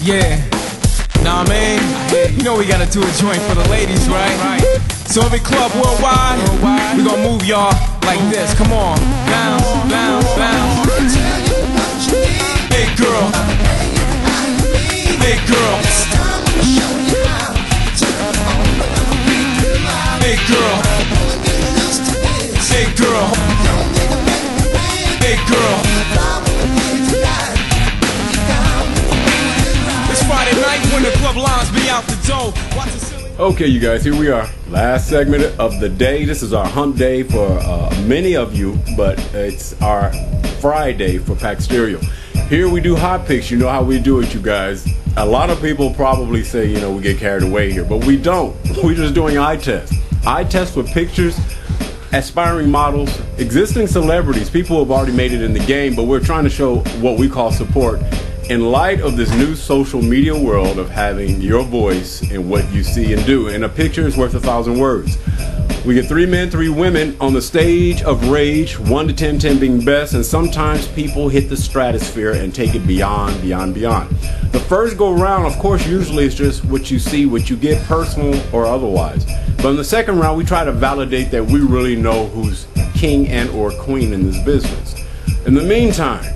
Yeah, nah man, you know we gotta do a joint for the ladies, right? So every club worldwide, we gonna move y'all like this. Come on, bounce, bounce, bounce. Hey girl, hey girl, hey girl, hey girl, hey girl. It's Friday night when the club lines be out the door. Okay, you guys, here we are. Last segment of the day. This is our hump day for many of you, but it's our Friday for PiXX Stereo. Here we do HOtt PiXX. You know how we do it, you guys. A lot of people probably say, you know, we get carried away here, but we don't. We're just doing eye tests. Eye tests for pictures, aspiring models, existing celebrities, people who have already made it in the game, but we're trying to show what we call support in light of this new social media world of having your voice in what you see and do. And a picture is worth 1,000 words. We get 3 men, 3 women on the stage of rage, 1 to 10, 10 being best, and sometimes people hit the stratosphere and take it beyond. The first go round, of course, usually is just what you see, what you get, personal or otherwise. But in the second round, we try to validate that we really know who's king and or queen in this business. In the meantime,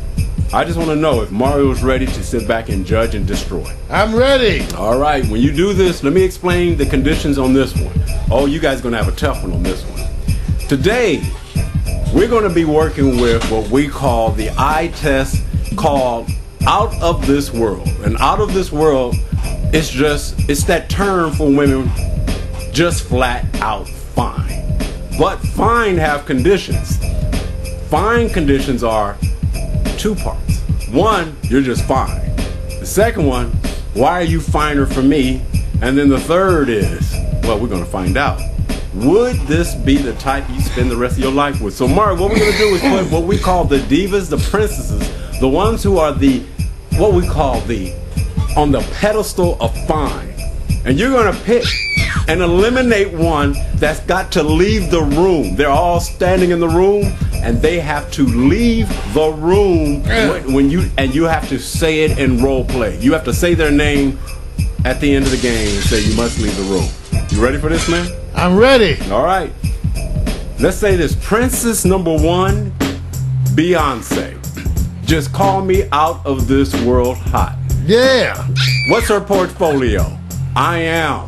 I just want to know if Mario's ready to sit back and judge and destroy. I'm ready. All right, when you do this, let me explain the conditions on this one. Oh, you guys are going to have a tough one on this one. Today, we're going to be working with what we call the eye test called Out of This World. And Out of This World, it's that term for women just flat out fine. But fine have conditions. Fine conditions are 2 parts. 1, you're just fine. The second one, why are you finer for me? And then the third is, well, we're going to find out. Would this be the type you spend the rest of your life with? So, Mario, what we're going to do is put what we call the divas, the princesses, the ones who are what we call on the pedestal of fine. And you're going to pick and eliminate one that's got to leave the room. They're all standing in the room, and they have to leave the room when you have to say it in role play. You have to say their name at the end of the game and say you must leave the room. You ready for this, man? I'm ready. All right. Let's say this. Princess number 1, Beyonce. Just call me out of this world hot. Yeah. What's her portfolio? I am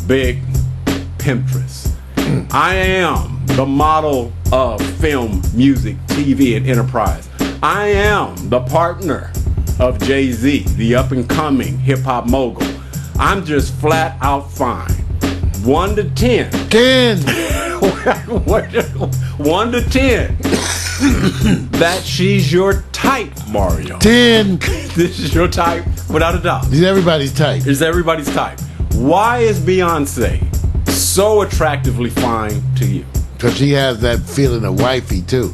big pimptress. I am the model of film, music, TV, and enterprise. I am the partner of Jay-Z, the up-and-coming hip-hop mogul. I'm just flat out fine. 1 to 10. 10. 1 to 10. That she's your type, Mario. 10. This is your type, without a doubt. He's everybody's type. Is everybody's type. Why is Beyonce so attractively fine to you? Because she has that feeling of wifey, too.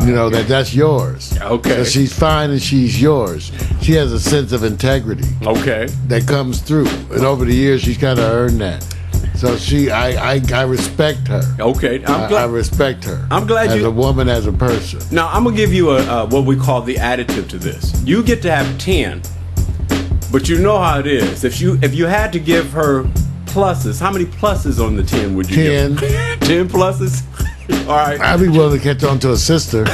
You know, that's yours. Okay. So she's fine and she's yours. She has a sense of integrity. Okay. That comes through. And over the years, she's kind of earned that. So I respect her. Okay. I respect her. I'm glad as a woman, as a person. Now, I'm going to give you what we call the additive to this. You get to have 10, but you know how it is. If you had to give her pluses, how many pluses on the 10 would you 10. give? 10 pluses? All right. I'd be willing to catch on to a sister.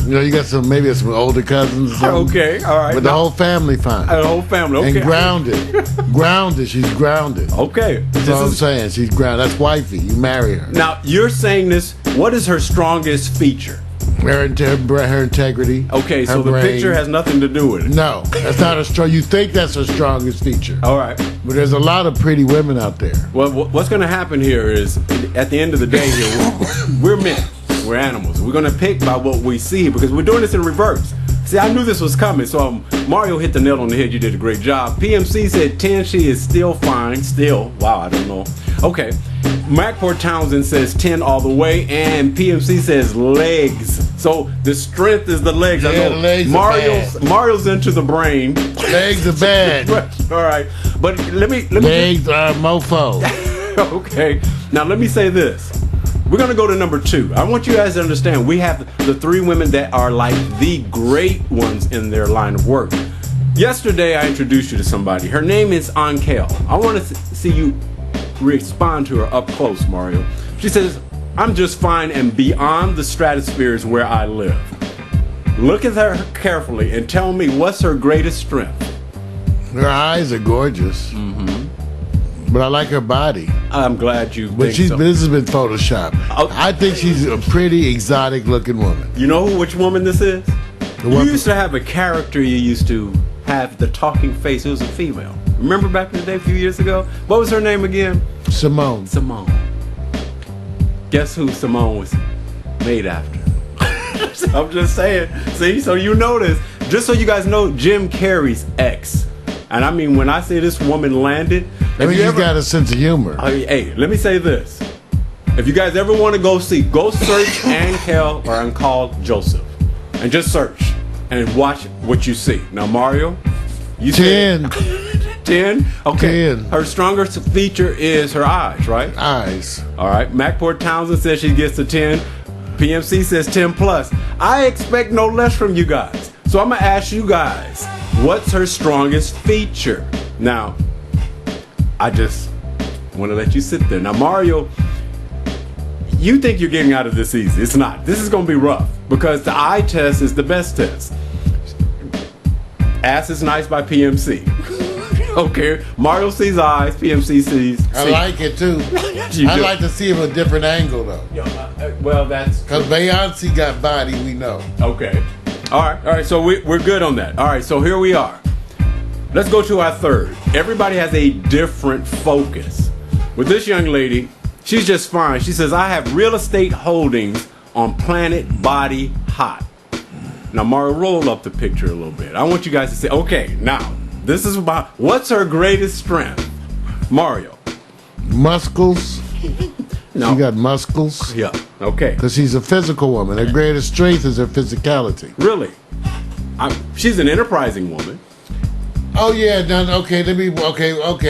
You know, you got maybe some older cousins or something. Okay, all right. But the whole family fine. The whole family, okay. And grounded. She's grounded. Okay. That's what I'm saying. She's grounded. That's wifey. You marry her. Now, you're saying this. What is her strongest feature? Her integrity. Okay, so her the brain. picture has nothing to do with it. No, that's not her strong. You think that's her strongest feature. All right. But there's a lot of pretty women out there. Well, what's going to happen here is, at the end of the day, here we're men. We're animals. We're going to pick by what we see because we're doing this in reverse. See, I knew this was coming, so Mario hit the nail on the head. You did a great job. PMC said 10. She is still fine. Still. Wow, I don't know. Okay. Macport Townsend says 10 all the way, and PMC says legs. So the strength is the legs. Yeah, I know the legs Mario's into the brain. Legs are bad. All right, but let me legs are mofo. Okay. Now let me say this. We're going to go to number 2. I want you guys to understand we have the 3 women that are like the great ones in their line of work. Yesterday, I introduced you to somebody. Her name is Anchal. I want to see you respond to her up close, Mario. She says, I'm just fine and beyond the stratosphere is where I live. Look at her carefully and tell me what's her greatest strength. Her eyes are gorgeous. But I like her body. I'm glad you But think so. this has been photoshopped. Oh. I think she's a pretty exotic looking woman. You know which woman this is? You one- used to have a character you used to have the talking face. It was a female. Remember back in the day a few years ago? What was her name again? Simone. Simone. Guess who Simone was made after? I'm just saying. See, so you know this. Just so you guys know, Jim Carrey's ex. And I mean, when I say this woman landed, I mean, she's got a sense of humor. hey, let me say this. If you guys ever want to go search Anchal or Anchal Joseph. And just search and watch what you see. Now, Mario, you 10. said 10? Okay. 10. Her strongest feature is her eyes, right? Eyes. All right. MacPort Townsend says she gets a 10. PMC says 10 plus. I expect no less from you guys. So I'm going to ask you guys, what's her strongest feature? Now, I just want to let you sit there. Now, Mario, you think you're getting out of this easy. It's not. This is going to be rough because the eye test is the best test. Ass is nice by PMC. Okay. Mario sees eyes. PMC sees. I like it too. You I do. like to see him a different angle though. Well, that's Because Beyonce got body, we know. okay. All right. So we're good on that. All right. So here we are. Let's go to our third. Everybody has a different focus. With this young lady, she's just fine. She says, I have real estate holdings on Planet Body Hot. Now, Mario, roll up the picture a little bit. I want you guys to say, okay, now, this is about, what's her greatest strength? Mario. Muscles. No. She got muscles. Yeah. Okay. Because she's a physical woman. Her greatest strength is her physicality. Really? She's an enterprising woman. Oh yeah, okay.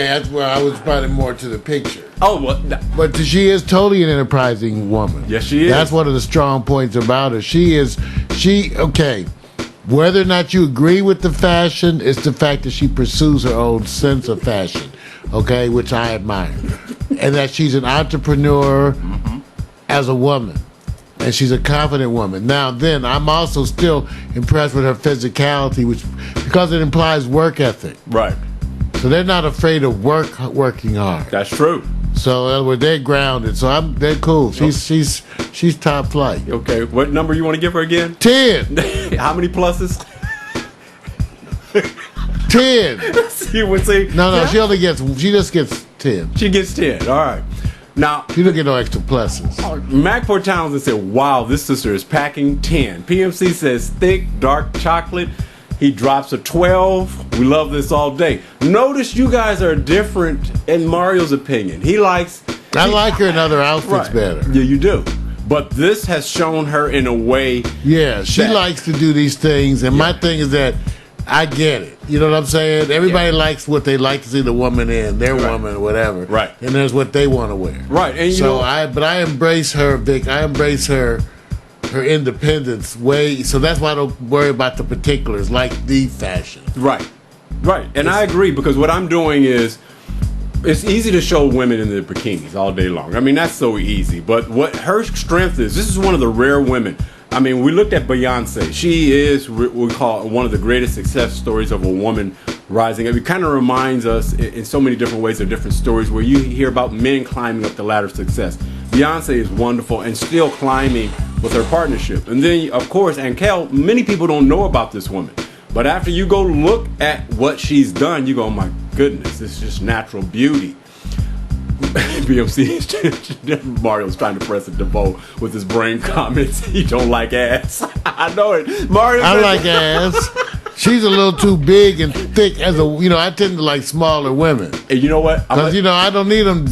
That's where I was probably more to the picture. Oh, well. But she is totally an enterprising woman. Yes, she is. That's one of the strong points about her. Okay. Whether or not you agree with the fashion, it's the fact that she pursues her own sense of fashion, okay, which I admire. And that she's an entrepreneur as a woman. And she's a confident woman. Now then, I'm also still impressed with her physicality, because it implies work ethic. Right. So they're not afraid of working hard. That's true. So in other words, they're grounded. So they're cool. She's top flight. Okay. What number you want to give her again? 10. How many pluses? 10. See. No, she just gets 10. She gets 10. All right. Now, She don't get no extra pluses. MacPort Townsend said, wow, this sister is packing 10. PMC says thick, dark chocolate. He drops a 12. We love this all day. Notice you guys are different in Mario's opinion. I like her in other outfits Right. better. Yeah, you do. But this has shown her in a way. Yeah, she likes to do these things. And my thing is that I get it. You know what I'm saying? Everybody likes what they like to see the woman in, their woman or whatever. Right. And there's what they want to wear. Right. And I embrace her, Vic. I embrace her independence way. So that's why I don't worry about the particulars, like the fashion. Right. And I agree, because what I'm doing is, it's easy to show women in their bikinis all day long. I mean, that's so easy. But what her strength is, this is one of the rare women. I mean, we looked at Beyonce. She is what we call one of the greatest success stories of a woman rising up. It kind of reminds us in so many different ways of different stories where you hear about men climbing up the ladder of success. Beyonce is wonderful and still climbing with her partnership. And then, of course, Anchal, many people don't know about this woman. But after you go look at what she's done, you go, oh my goodness, this is just natural beauty. BMC, Mario's trying to press a DeVoe with his brain comments. He don't like ass. I know it. Mario. I like ass. She's a little too big and thick I tend to like smaller women. And you know what? Because, I don't need them.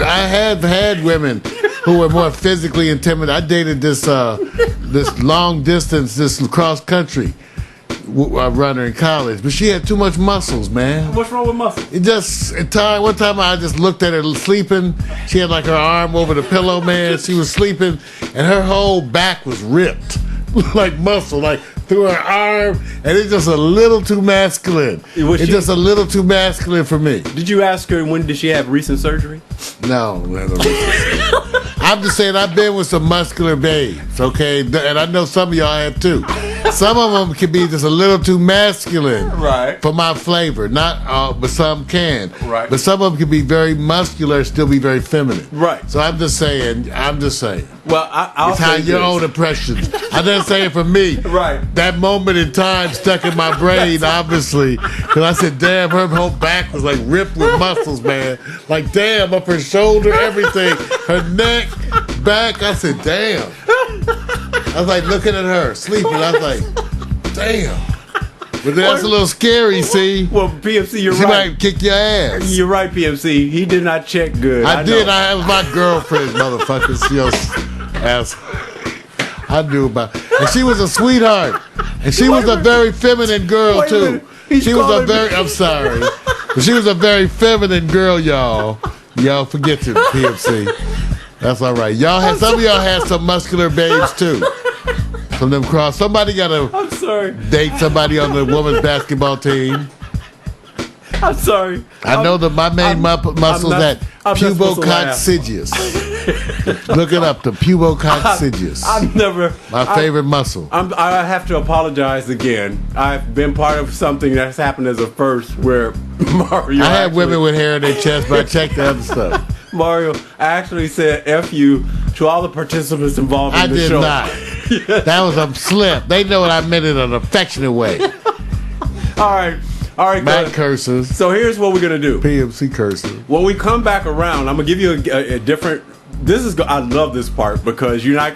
I have had women who were more physically intimidating. I dated this long distance, this cross country runner in college, but she had too much muscles, man. What's wrong with muscle? It just one time I just looked at her sleeping. She had like her arm over the pillow, man. She was sleeping, and her whole back was ripped, like muscle, like through her arm, and it's just a little too masculine. It's just a little too masculine for me. Did you ask her when did she have recent surgery? No. I'm just saying I've been with some muscular babes, okay? And I know some of y'all have too. Some of them can be just a little too masculine for my flavor. Not all, but some can. Right. But some of them can be very muscular and still be very feminine. Right. So I'm just saying. Well, I'll it's say how this. your own impressions. I'm just saying for me. Right. That moment in time stuck in my brain, obviously. Because I said, damn, her whole back was like ripped with muscles, man. Like, damn, up her shoulder, everything. Her neck, back. I said, damn. I was like looking at her, sleeping. I was like, damn. But that's a little scary, see? Well, PMC, you're she right. She might kick your ass. You're right, PMC. He did not check good. I did. I was my girlfriend, motherfucker. She was ass. I knew about. And she was a sweetheart. And she was a very feminine girl too. She was a very. I'm sorry, but she was a very feminine girl, y'all. Y'all forget to PMC. That's all right. Y'all had some of y'all had some muscular babes too. From them cross. Somebody gotta. I'm sorry. Date somebody on the women's basketball team. I'm sorry. I know that my main muscle is that pubococcygeus. Look it up, the pubococcygeus. I've never. My favorite muscle. I have to apologize again. I've been part of something that's happened as a first where Mario. I had women with hair in their chest, but I checked the other stuff. Mario, I actually said F you to all the participants involved in the show. I did not. That was a slip. They know what I meant in an affectionate way. All right. Matt curses. So here's what we're gonna do. PMC curses. When we come back around, I'm gonna give you a different. I love this part because you're not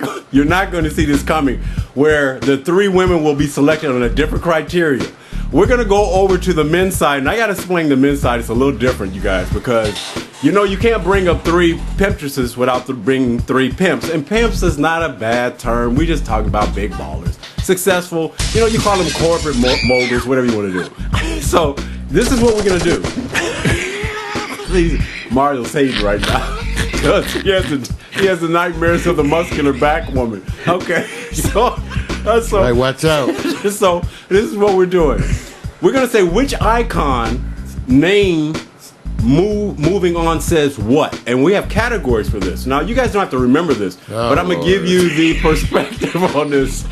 going to see this coming. Where the three women will be selected on a different criteria. We're gonna go over to the men's side, and I gotta explain the men's side. It's a little different, you guys, because you can't bring up three pimpstresses without bringing three pimps. And pimps is not a bad term. We just talking about big ballers, successful. You call them corporate moguls, whatever you want to do. So this is what we're gonna do. Please, Mario's hating right now because he has the nightmares of the muscular back woman. Okay, so. Hey, watch out. So this is what we're doing. We're gonna say which icon name moving on says what, and we have categories for this. Now you guys don't have to remember this, but I'm gonna give you the perspective on this.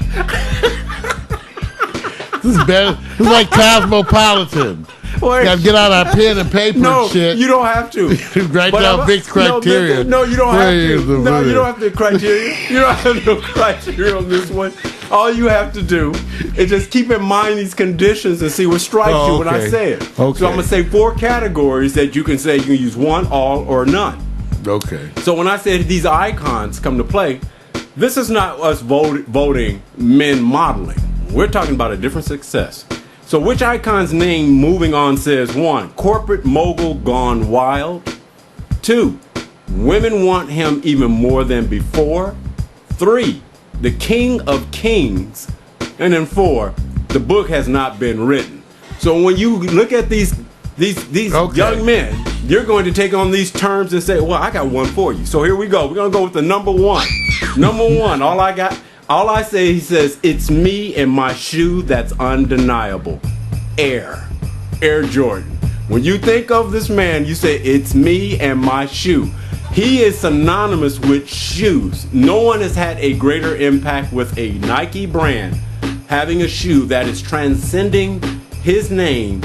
This is better. This is like Cosmopolitan. You gotta get out our pen and paper and shit. You don't have to. Write down Vic's criteria. No, you don't have to. No, you don't have the criteria. You don't have no criteria on this one. All you have to do is just keep in mind these conditions and see what strikes you when I say it. Okay. So I'm going to say 4 categories that you can say you can use one, all, or none. Okay. So when I say these icons come to play, this is not us voting men modeling. We're talking about a different success. So which icon's name moving on says 1, corporate mogul gone wild. 2, women want him even more than before. 3, the king of kings. And then 4, the book has not been written. So when you look at these young men, you're going to take on these terms and say, well, I got one for you. So here we go. We're going to go with the number 1. Number 1, all I say, he says, it's me and my shoe that's undeniable. Air Jordan. When you think of this man, you say, it's me and my shoe. He is synonymous with shoes. No one has had a greater impact with a Nike brand having a shoe that is transcending his name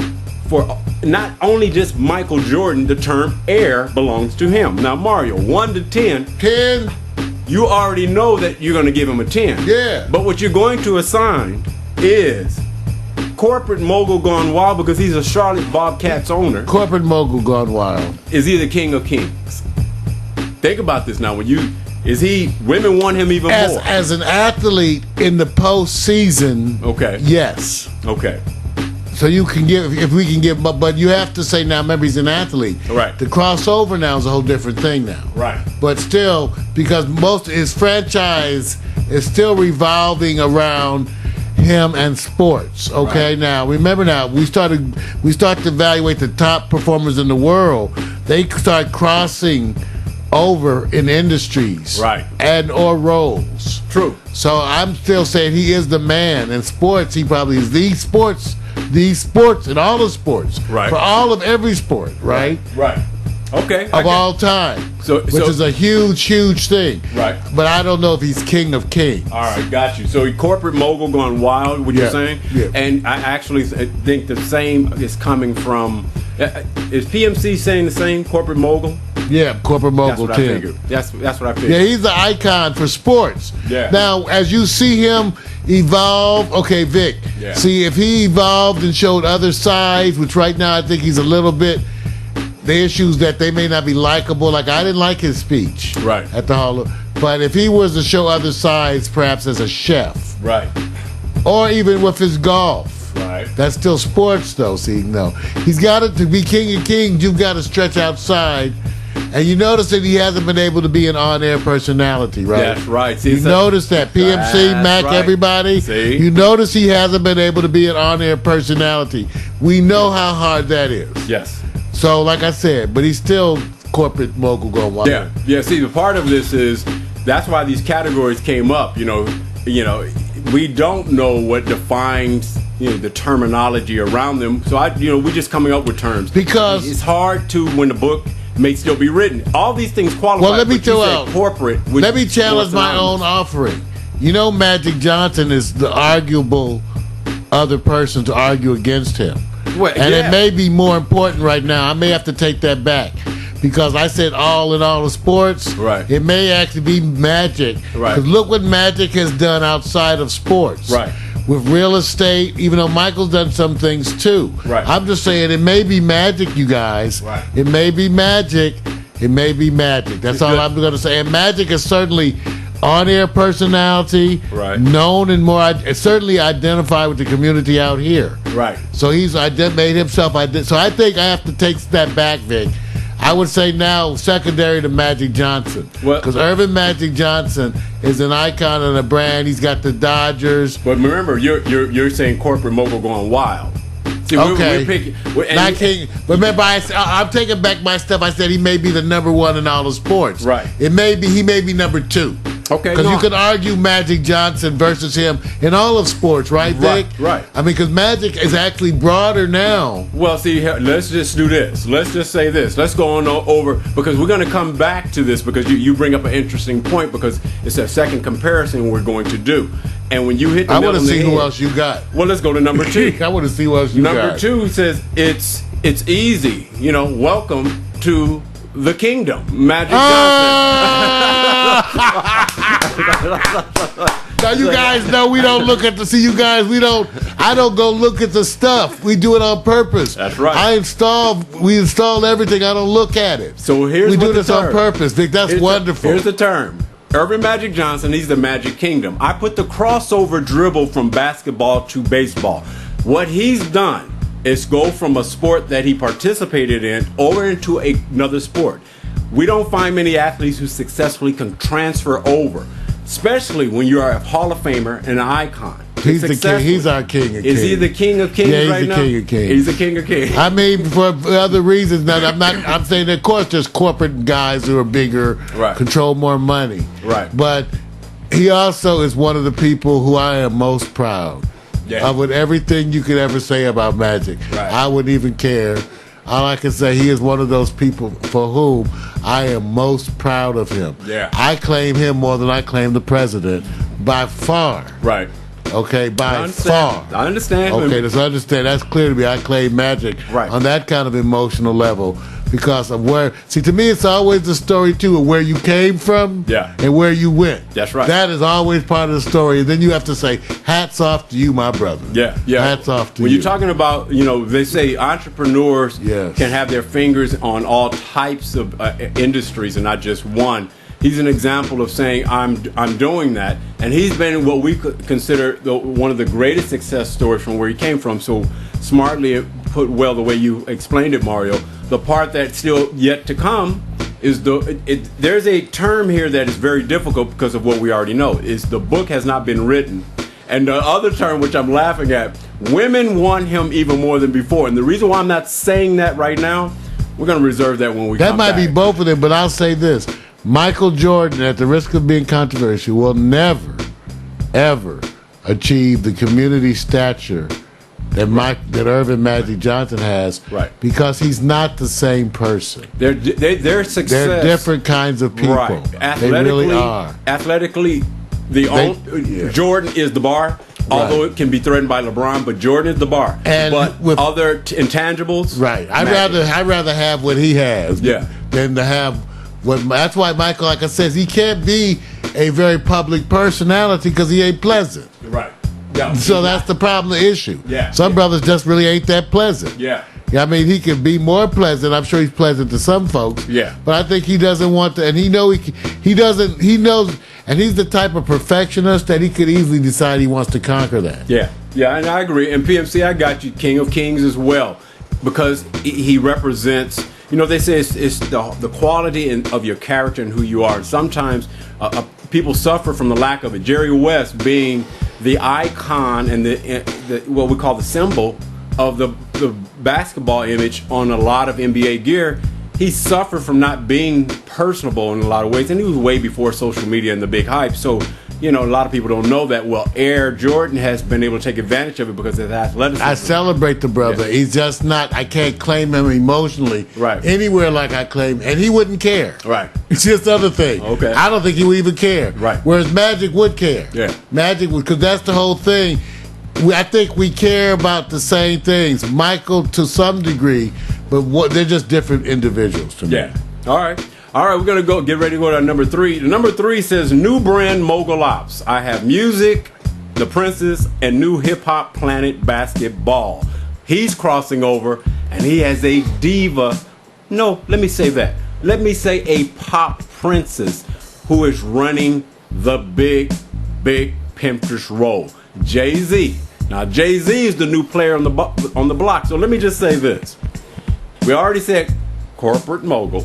for not only just Michael Jordan, the term Air belongs to him. Now, Mario, 1 to 10. 10. You already know that you're going to give him a 10. Yeah. But what you're going to assign is corporate mogul gone wild because he's a Charlotte Bobcats owner. Corporate mogul gone wild. Is he the king of kings? Think about this now. Women want him even more. As an athlete in the postseason, okay. Yes. Okay. So you can give, if we can give, but you have to say now, remember he's an athlete. Right. The crossover now is a whole different thing now. Right. But still, because most of his franchise is still revolving around him and sports. Okay, Right. now remember, now we start to evaluate the top performers in the world. They start crossing over in industries, Right. and or roles. True. So I'm still saying he is the man in sports. He probably is the sports in all the sports, Right. for all of every sport, right? Right. Okay. Of all time, which is a huge thing. Right. But I don't know if he's king of kings. All right, got you. So corporate mogul gone wild, what you're saying? Yeah. And I actually think the same is coming from. Is PMC saying the same? Corporate mogul. Yeah, corporate mogul That's what I Tim. figured. That's what I figured. Yeah, he's the icon for sports. Yeah. Now, as you see him evolve, okay, Vic. Yeah. See, if he evolved and showed other sides, which right now I think he's a little bit. The issues that they may not be likable. Like I didn't like his speech. Right. At the Hall of, but if he was to show other sides, perhaps as a chef, Right. or even with his golf. Right. That's still sports, though. See, no, he's got it to be king of kings. You've got to stretch outside, and you notice that he hasn't been able to be an on-air personality, right? That's right. See, You notice that PMC, That's Mac, right. everybody. See? You notice he hasn't been able to be an on-air personality. We know how hard that is. Yes. So, like I said, but he's still corporate mogul going wild. Yeah. Yeah. See, the part of this is that's why these categories came up. You know, we don't know what defines the terminology around them. So we're just coming up with terms Because it's hard to when the book may still be written. All these things qualify. Well, let me but you throw said out corporate. Let me challenge my own offering. You know, Magic Johnson is the arguable other person to argue against him. Well, And yeah. it may be more important right now. I may have to take that back because I said all in all of sports. Right. It may actually be Magic. Right. Because look what Magic has done outside of sports. Right. With real estate, even though Michael's done some things too. Right. I'm just saying it may be Magic, you guys. Right. It may be Magic. It may be Magic. That's all I'm going to say. And Magic is certainly on-air personality, Right. known and more certainly identified with the community out here. Right. So he's made himself. So I think I have to take that back, Vic. I would say now secondary to Magic Johnson, Well- because Irvin Magic Johnson is an icon and a brand. He's got the Dodgers. But remember, you're saying corporate mogul going wild. See, Okay. we're picking. Not king. Remember, I'm taking back my stuff. I said he may be the number one in all of sports. Right. He may be number two. Okay, Because no. you could argue Magic Johnson versus him in all of sports, right, Vic? Right. I mean, because Magic is actually broader now. Well, see, let's just do this. Let's just say this. Let's go on over because we're going to come back to this because you bring up an interesting point because it's a second comparison we're going to do. And when you hit the I nail want to on the see who head- else you got. Well, let's go to number two. I want to see who else you got. Number two says it's easy. Welcome to the kingdom, Magic Now you guys know we don't look at the. You guys, I don't go look at the stuff. We do it on purpose. That's right. We install everything. I don't look at it. So here's we what do the this on term- purpose, Vic. That's wonderful. Here's the term. Irvin Magic Johnson, he's the Magic Kingdom. I put the crossover dribble from basketball to baseball. What he's done is go from a sport that he participated in over into another sport. We don't find many athletes who successfully can transfer over, especially when you are a Hall of Famer and an icon. He's the king. He's our king of kings. Is he the king of kings Yeah, he's right the now? king of kings. He's the king of kings. I mean, for other reasons. Now, I'm saying, of course, there's corporate guys who are bigger, Right. control more money. Right. But he also is one of the people who I am most proud of with everything you could ever say about Magic. Right. I wouldn't even care. All I can say, he is one of those people for whom I am most proud of him. Yeah. I claim him more than I claim the president by far. Right. Okay, I by understand. far. I understand. Okay, let's understand. That's clear to me. I claim Magic Right. on that kind of emotional level because of where. See, to me, it's always the story too of where you came from, and where you went. That's right. That is always part of the story. And then you have to say, "Hats off to you, my brother." Yeah. Hats off to when you. you're talking about, they say entrepreneurs Yes. can have their fingers on all types of industries and not just one. He's an example of saying, I'm doing that. And he's been what we could consider one of the greatest success stories from where he came from. So smartly put well the way you explained it, Mario. The part that's still yet to come is there's a term here that is very difficult because of what we already know, is the book has not been written. And the other term, which I'm laughing at, women want him even more than before. And the reason why I'm not saying that right now, we're going to reserve that when we come back. That might be both of them, but I'll say this. Michael Jordan, at the risk of being controversial, will never, ever achieve the community stature that Irvin Magic Johnson has, right? Because he's not the same person. Their success. They're different kinds of people. Right. They really are. Athletically, Jordan is the bar. Although it can be threatened by LeBron, but Jordan is the bar. And but with other intangibles, right? I'd rather have what he has, than to have what. That's why Michael, like I said, he can't be a very public personality because he ain't pleasant. Right. Yeah. So that's the problem, the issue. Yeah. Some brothers just really ain't that pleasant. Yeah. I mean, he can be more pleasant. I'm sure he's pleasant to some folks. Yeah. But I think he doesn't want to, and he knows, and he's the type of perfectionist that he could easily decide he wants to conquer that. Yeah. Yeah, and I agree. And PMC, I got you, King of Kings as well, because he represents. You know, they say it's the quality of your character and who you are. Sometimes people suffer from the lack of it. Jerry West being the icon and the what we call the symbol of the basketball image on a lot of NBA gear, he suffered from not being personable in a lot of ways, and he was way before social media and the big hype. So, you know, a lot of people don't know that. Well, Air Jordan has been able to take advantage of it because of his athleticism. I celebrate the brother. Yeah. He's just not. I can't claim him emotionally anywhere like I claim, and he wouldn't care. Right. It's just the other thing. Okay. I don't think he would even care. Right. Whereas Magic would care. Yeah. Magic would, because that's the whole thing. I think we care about the same things. Michael to some degree, but they're just different individuals to me. Yeah. All right, we're going to get ready to go to number 3. The number 3 says new brand mogul ops. I have music, the Princess, and new hip-hop Planet Basketball. He's crossing over, and he has a diva. No, let me say that. Let me say a pop princess who is running the big pimptish role. Jay-Z. Now, Jay-Z is the new player on the block. So let me just say this. We already said corporate mogul.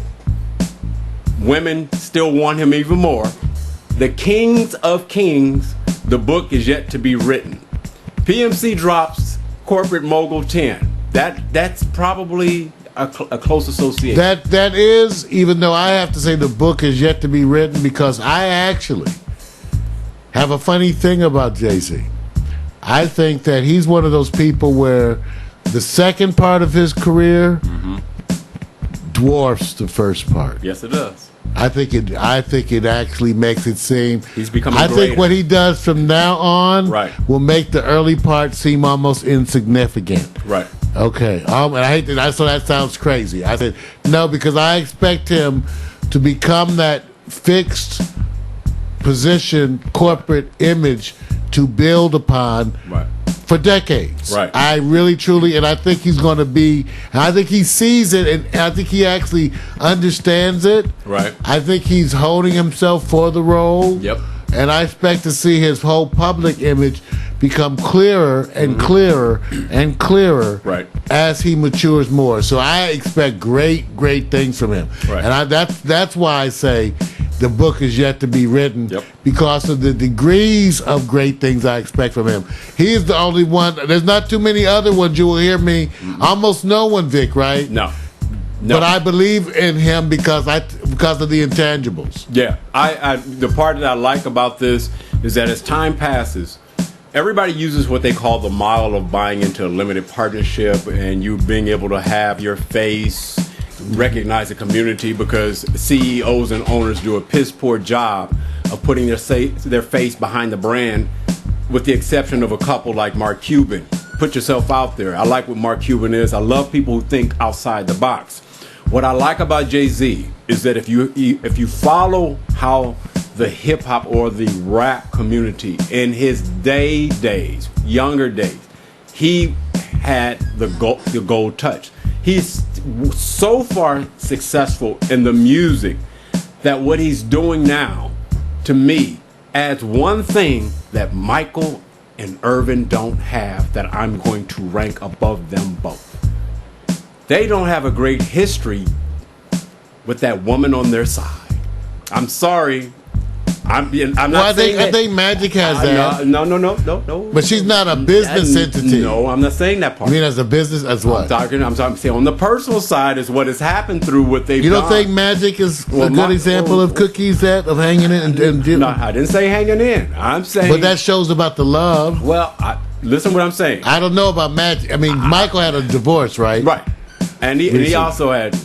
Women still want him even more. The Kings of Kings, the book is yet to be written. PMC drops corporate mogul 10. That's probably a close association. That is, even though I have to say the book is yet to be written, because I actually have a funny thing about Jay-Z. I think that he's one of those people where the second part of his career dwarfs the first part. Yes, it does. I think it actually makes it seem he's becoming greater. I think what he does from now on will make the early part seem almost insignificant. Right. Okay. And I hate that. So that sounds crazy. I said no, because I expect him to become that fixed position, corporate image to build upon for decades. Right. I really, truly, and I think he's going to be, I think he sees it, and I think he actually understands it. Right. I think he's holding himself for the role. Yep. And I expect to see his whole public image become clearer and clearer and clearer as he matures more. So I expect great things from him. Right. And that's why I say the book is yet to be written, because of the degrees of great things I expect from him. He is the only one. There's not too many other ones you will hear me. Almost no one, Vic, right? No. But I believe in him because of the intangibles. Yeah. The part that I like about this is that as time passes, everybody uses what they call the model of buying into a limited partnership and you being able to have your face recognize the community, because CEOs and owners do a piss poor job of putting their face behind the brand, with the exception of a couple like Mark Cuban. Put yourself out there. I like what Mark Cuban is. I love people who think outside the box. What I like about Jay-Z is that if you follow how the hip hop or the rap community in his younger days, he had the gold touch. He's so far successful in the music that what he's doing now, to me, adds one thing that Michael and Irvin don't have that I'm going to rank above them both. They don't have a great history with that woman on their side. I'm sorry, I'm not Well, saying I that. think Magic has that. No. But she's not a business entity. No, I'm not saying that part. I mean, as a business, as what? I'm saying on the personal side is what has happened through what they've done. You don't think Magic is a good example of Cookie's of hanging in and No, I didn't say hanging in. I'm saying. But that shows about the love. Well, listen what I'm saying. I don't know about Magic. I mean, Michael had a divorce, right? Right. And he also had.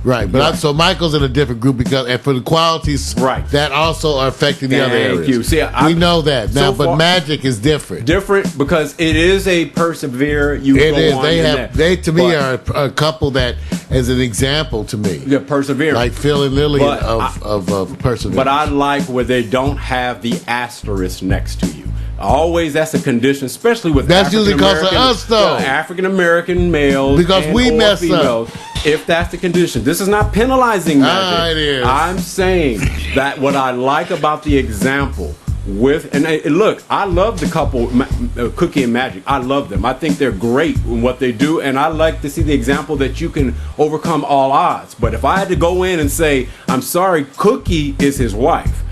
Right, but so Michael's in a different group and for the qualities that also are affecting the other areas. You. See, we know that now, so but Magic is different. Different because it is a persevere. It is. They to me are a couple that is an example to me. Yeah, persevere. Like Phil and Lily of perseverance. But I like where they don't have the asterisk next to you. Always, that's a condition, especially with that's usually because of us, though. African American males, because we mess up. If that's the condition, this is not penalizing Magic. It is. I'm saying that what I like about the example with look, I love the couple, Cookie and Magic. I love them. I think they're great in what they do, and I like to see the example that you can overcome all odds. But if I had to go in and say, I'm sorry, Cookie is his wife.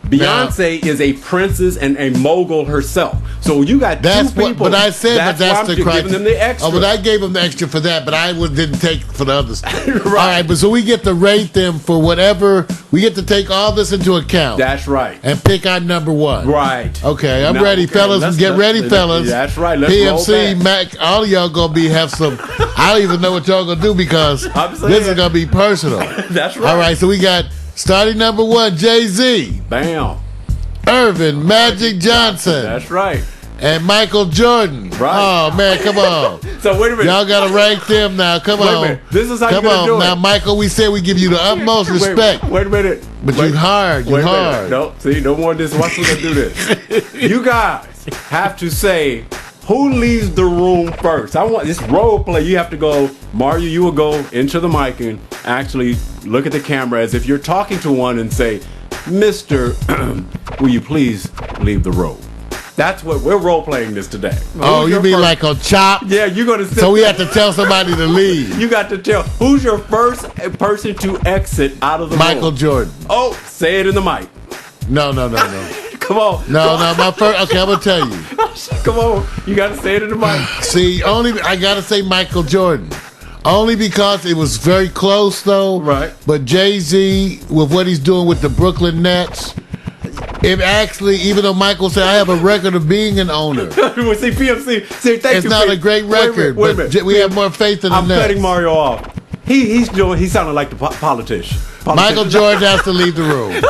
Beyonce is a princess and a mogul herself. So you got two people. But I said that's the criteria. Giving them the extra. Oh, but I gave them the extra for that, but I didn't take for the others. Right. All right, but so we get to rate them for whatever. We get to take all this into account. That's right. And pick our number one. Right. Okay, I'm ready, fellas. Get ready, fellas. That's right. Let's PMC, Mac, all of y'all gonna have some. I don't even know what y'all gonna do because this is gonna be personal. That's right. All right, so we got. Starting number one, Jay-Z. Bam. Irvin Magic Johnson. That's right. And Michael Jordan. Right. Oh, man, come on. So, wait a minute. Y'all got to rank them now. Come on. Wait a minute. This is how you're going to do it. Now, Michael, we said we give you the utmost respect. Wait a minute. But you hard. You hard. No, see, no more of this. Watch when I do this. You guys have to say who leaves the room first. I want this role play. You have to go, Mario, you will go into the mic and actually look at the camera as if you're talking to one and say, Mr. will you please leave the room? That's what we're role playing this today. Oh, you mean like on Chop? Yeah, you're going to sit So we have to tell somebody to leave. You got to tell. Who's your first person to exit out of the room? Michael Jordan. Oh, say it in the mic. No. Come on. No, my first. Okay, I'm gonna tell you. Come on, you gotta say it in the mic. See, I gotta say Michael Jordan, only because it was very close though. Right. But Jay-Z with what he's doing with the Brooklyn Nets, it actually, even though Michael said I have a record of being an owner, See, PMC. See, thank it's you. not a great record. Wait a minute. But we have more faith in the Nets. I'm cutting Mario off. He sounded like the politician. Michael Jordan has to leave the room.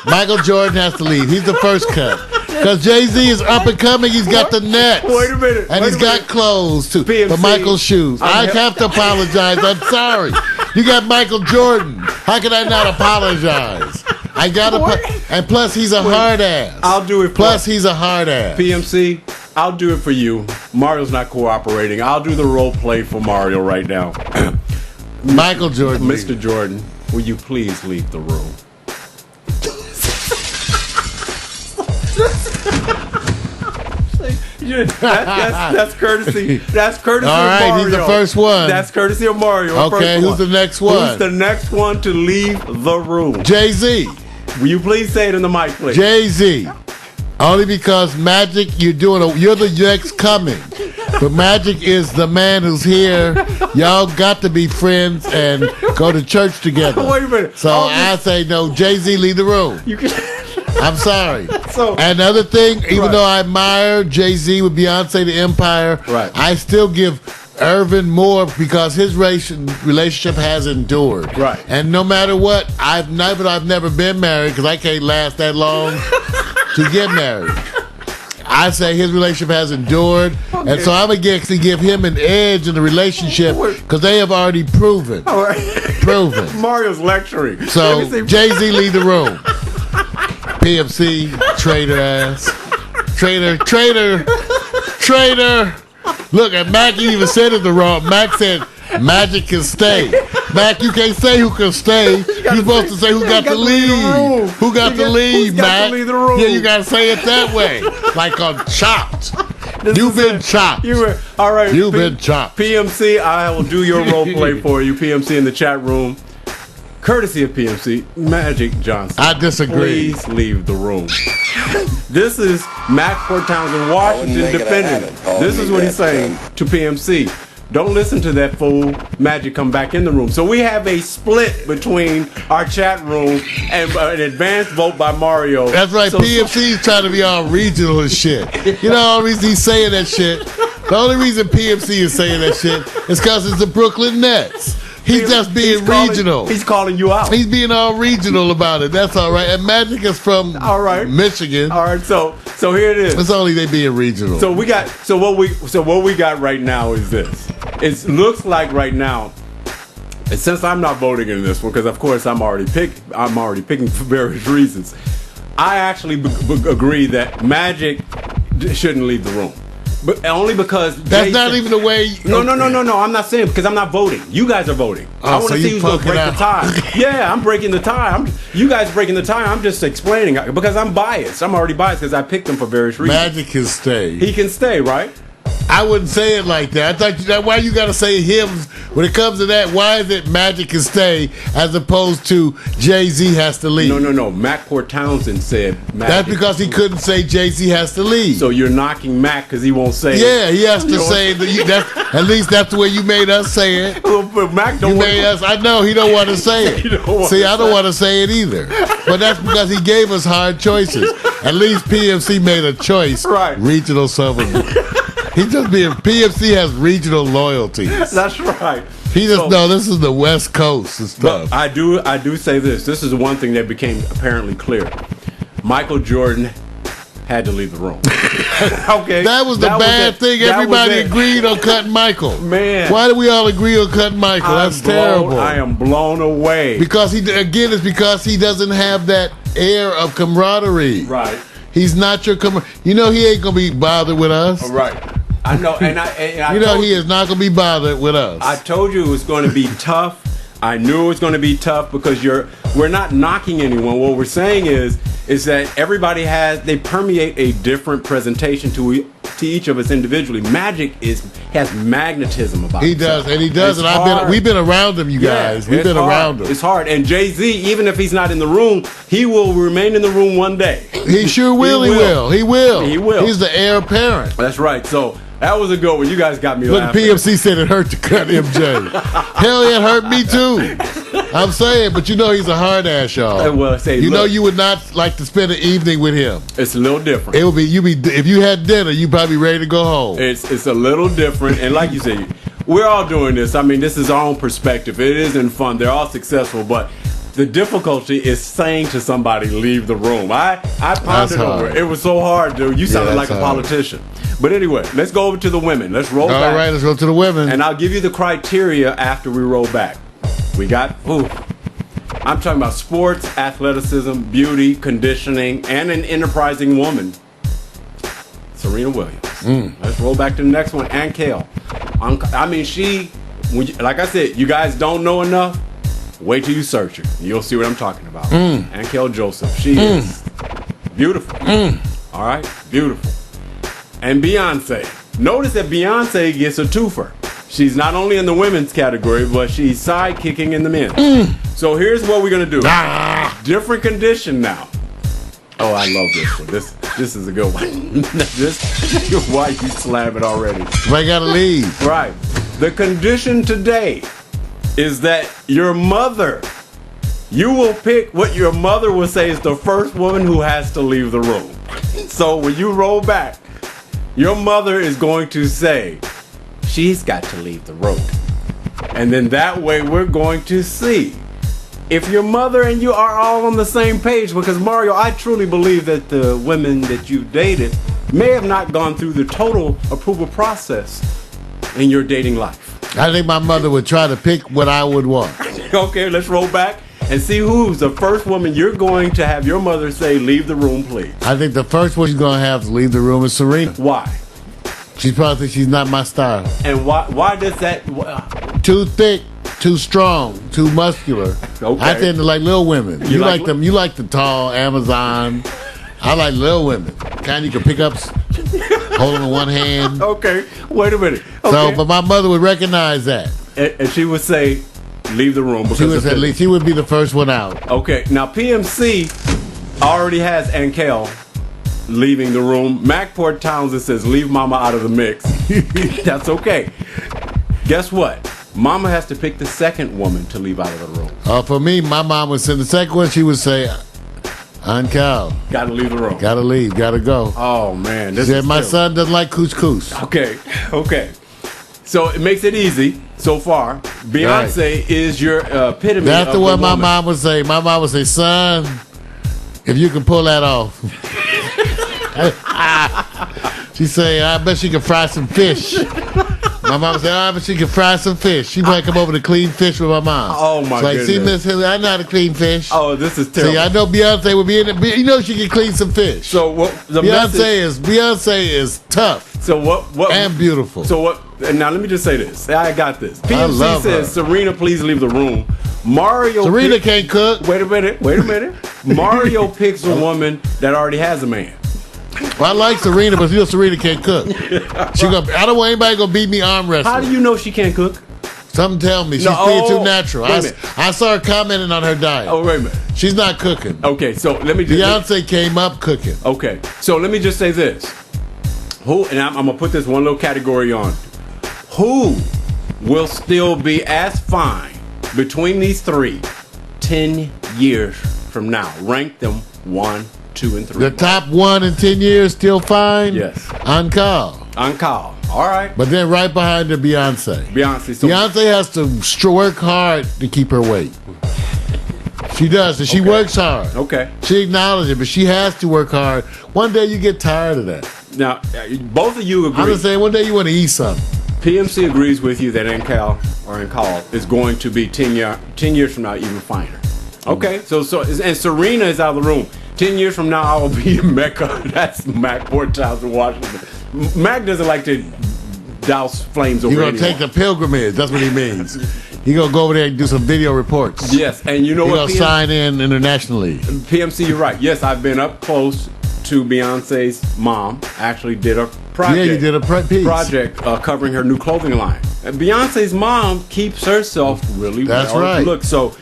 Michael Jordan has to leave. He's the first cut. Because Jay-Z is up and coming. He's got the Nets. Wait a minute. And he's got clothes, too. PMC, But Michael's shoes. I have to apologize. I'm sorry. You got Michael Jordan. How can I not apologize? I got to. And plus, he's a hard ass. I'll do it. Plus, he's a hard ass. PMC, I'll do it for you. Mario's not cooperating. I'll do the role play for Mario right now. Michael Jordan. Mr. Jordan, will you please leave the room? That's courtesy. That's courtesy All right, of Mario. he's the first one. That's courtesy of Mario. Okay, who's the next one? Who's the next one to leave the room? Jay-Z. Will you please say it in the mic, please? Jay-Z. Only because Magic, you're the next coming. But Magic is the man who's here. Y'all got to be friends and go to church together. Wait a minute. So I say no, Jay-Z, leave the room. I'm sorry. And the other thing, even though I admire Jay-Z with Beyonce, the Empire, I still give Irvin more because his relationship has endured. Right. And no matter what, I've never been married because I can't last that long to get married. I say his relationship has endured, and so I'm going to give him an edge in the relationship because they have already proven. Proven. Mario's lecturing. So Jay-Z, leave the room. PMC, traitor ass. Traitor. Look, and Mac even said it the wrong. Mac said Magic can stay. Mac, you can't say who can stay. You're supposed to say who got to leave. Who got to leave, Mac? Yeah, you got to say it that way. Like on Chopped. You've been chopped. All right. Been chopped. PMC, I will do your role play for you. PMC in the chat room. courtesy of PMC, Magic Johnson. I disagree. Please leave the room. This is Mac Port Townsend, Washington, defending. This is what he's saying to PMC. Don't listen to that fool. Magic, come back in the room. So we have a split between our chat room and an advanced vote by Mario. That's right. So, PMC's trying to be all regional and shit. You know the reason he's saying that shit? The only reason PMC is saying that shit is because it's the Brooklyn Nets. He's just being regional. He's calling you out. He's being all regional about it. That's all right. And Magic is from Michigan. All right. So here it is. It's only they being regional. So what we got right now is this. It looks like right now, and since I'm not voting in this one, because of course I'm already picking for various reasons. I actually agree that Magic shouldn't leave the room. But only because that's not even the way. No. I'm not saying because I'm not voting. You guys are voting. I want to see who's going to break the tie. Yeah, I'm breaking the tie. You guys breaking the tie. I'm just explaining because I'm biased. I'm already biased because I picked him for various reasons. Magic can stay. He can stay, right? I wouldn't say it like that. I thought why you got to say him when it comes to that? Why is it Magic can stay as opposed to Jay-Z has to leave? No. Mac Port Townsend said Magic. That's because he couldn't say Jay-Z has to leave. So you're knocking Mac because he won't say it. Yeah, he has to say that. At least that's the way you made us say it. But Mac don't want us. I know he don't want to say it. See, I don't want to say it either. But that's because he gave us hard choices. At least PMC made a choice. Right. Regional Southern. He just being PMC has regional loyalties. That's right. He just this is the West Coast and stuff. I do say this. This is one thing that became apparently clear. Michael Jordan had to leave the room. Okay. That was the bad thing. Everybody agreed on cutting Michael. Man. Why did we all agree on cutting Michael? That's terrible. I am blown away. Because it's because he doesn't have that air of camaraderie. Right. He's not your he ain't gonna be bothered with us. Right. I know, and I he is not going to be bothered with us. I told you it was going to be tough. I knew it was going to be tough because we're not knocking anyone. What we're saying is that everybody they permeate a different presentation to each of us individually. Magic has magnetism about it. He does, and we've been around him, you guys. We've been around him. It's hard. And Jay-Z, even if he's not in the room, he will remain in the room one day. He sure will. He will. He's the heir apparent. That's right. So that was a good one. You guys got me But laughing. the PMC said it hurt to cut MJ. Hell, it hurt me too. I'm saying, but he's a hard ass, y'all. Well, you would not like to spend an evening with him. It's a little different. It would be if you had dinner, you'd probably be ready to go home. It's a little different, and like you said, we're all doing this. I mean, this is our own perspective. It isn't fun. They're all successful, but the difficulty is saying to somebody, leave the room. I pondered over it. It was so hard, dude. You sounded like a politician. But anyway, let's go over to the women. Let's roll back. All right, let's go to the women. And I'll give you the criteria after we roll back. We got, I'm talking about sports, athleticism, beauty, conditioning, and an enterprising woman. Serena Williams. Let's roll back to the next one. Anchal. I mean, like I said, you guys don't know enough. Wait till you search her. You'll see what I'm talking about. Anchal Joseph. She is beautiful. All right? Beautiful. And Beyonce. Notice that Beyonce gets a twofer. She's not only in the women's category, but she's sidekicking in the men's. So here's what we're going to do. Different condition now. Oh, I love this one. This is a good one. Why you slam it already? I got to leave. Right. The condition today is that your mother, you will pick what your mother will say is the first woman who has to leave the room. So when you roll back, your mother is going to say, she's got to leave the room. And then that way we're going to see if your mother and you are all on the same page. Because Mario, I truly believe that the women that you dated may have not gone through the total approval process in your dating life. I think my mother would try to pick what I would want. Okay, let's roll back and see who's the first woman you're going to have your mother say, leave the room, please. I think the first one she's going to have to leave the room is Serena. Why? She probably thinks she's not my style. And why does that... Too thick, too strong, too muscular. Okay. I tend to like little women. You like them. You like the tall Amazon. I like little women. Kind you can pick up, hold them in one hand. Okay, wait a minute. Okay. So, but my mother would recognize that. And she would say, leave the room because She was at least. She would be the first one out. Okay, now PMC already has Anchal leaving the room. Macport Townsend says, leave Mama out of the mix. That's okay. Guess what? Mama has to pick the second woman to leave out of the room. For me, my mom would say the second one. She would say, Anchal, Gotta leave the room. gotta leave, gotta go. Oh, man. She said, my son doesn't like couscous. Okay. So it makes it easy so far. Beyonce is your epitome. That's of the one my woman. mom would say. My mom would say, son, if you can pull that off. She say, I bet she can fry some fish. My mom said, I bet she can fry some fish. She might come over to clean fish with my mom. Oh, my like, goodness. see, Miss Hillary, I know how to clean fish. Oh, this is terrible. See, I know Beyonce would be in it. You know she can clean some fish. So what the Beyonce is tough. So what and beautiful. So what? And now let me just say this. I got this. I PMC love says, her. Serena, please leave the room. Serena can't cook. Wait a minute. Mario picks a woman that already has a man. Well, I like Serena, but you know Serena can't cook. I don't want anybody gonna beat me arm wrestling. How do you know she can't cook? Something tell me she's being too natural. Wait a minute. I saw her commenting on her diet. Oh, wait a minute. She's not cooking. Okay, so let me just... Beyonce came up cooking. Okay, so let me just say this. And I'm going to put this one little category on. Who will still be as fine between these three 10 years from now? Rank them 1, 2, and 3. The top one in 10 years still fine? Yes. Anchal. All right. But then right behind her, Beyonce. Beyonce has to work hard to keep her weight. She does, and she works hard. Okay. She acknowledges it, but she has to work hard. One day you get tired of that. Now, both of you agree. I'm just saying, one day you want to eat something. PMC agrees with you that Anchal is going to be 10 years from now even finer. Okay, so and Serena is out of the room. 10 years from now, I will be in Mecca. That's Macport Townsend, Washington. Mac doesn't like to douse flames over. You're gonna take the pilgrimage. That's what he means. He's gonna go over there and do some video reports. Yes, and you know what? He's gonna sign in internationally. PMC, you're right. Yes, I've been up close to Beyonce's mom. Actually, did a project. Yeah, you did a piece. Project covering her new clothing line. And Beyonce's mom keeps herself really That's well. right. Look, so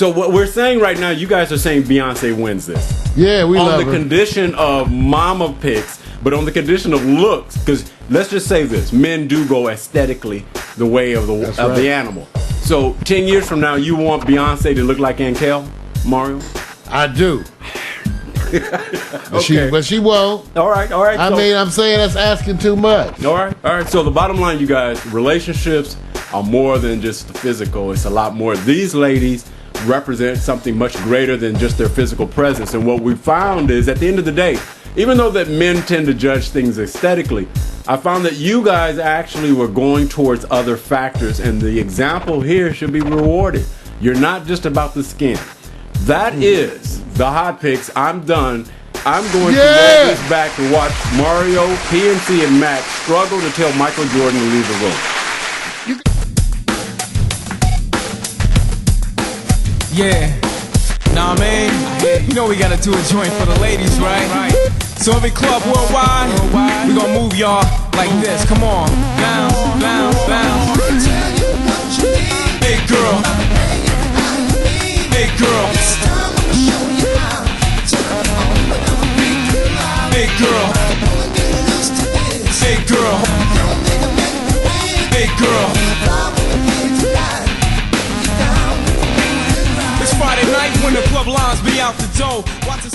what we're saying right now, you guys are saying Beyonce wins this. Yeah, we love her. On the condition of Mama PiXX, but on the condition of looks, because let's just say this: men do go aesthetically the way of the animal. So 10 years from now, you want Beyonce to look like Anchal, Mario? I do. Okay. But she won't. All right. I mean, I'm saying that's asking too much. All right. So the bottom line, you guys, relationships are more than just the physical. It's a lot more. These ladies represent something much greater than just their physical presence. And what we found is, at the end of the day, even though that men tend to judge things aesthetically, I found that you guys actually were going towards other factors, and the example here should be rewarded. You're not just about the skin. That is the HOtt PiXX. I'm done. I'm going to roll this back to watch Mario, PMC, and Mac struggle to tell Michael Jordan to leave the room. Yeah, nah, man. You know we gotta do a joint for the ladies, right? So every club worldwide, we gonna move y'all like this. Come on, bounce, bounce, bounce. Big girl, big girl, big girl, big girl, big girl. It's Friday night when the club lines be out the door. Watch the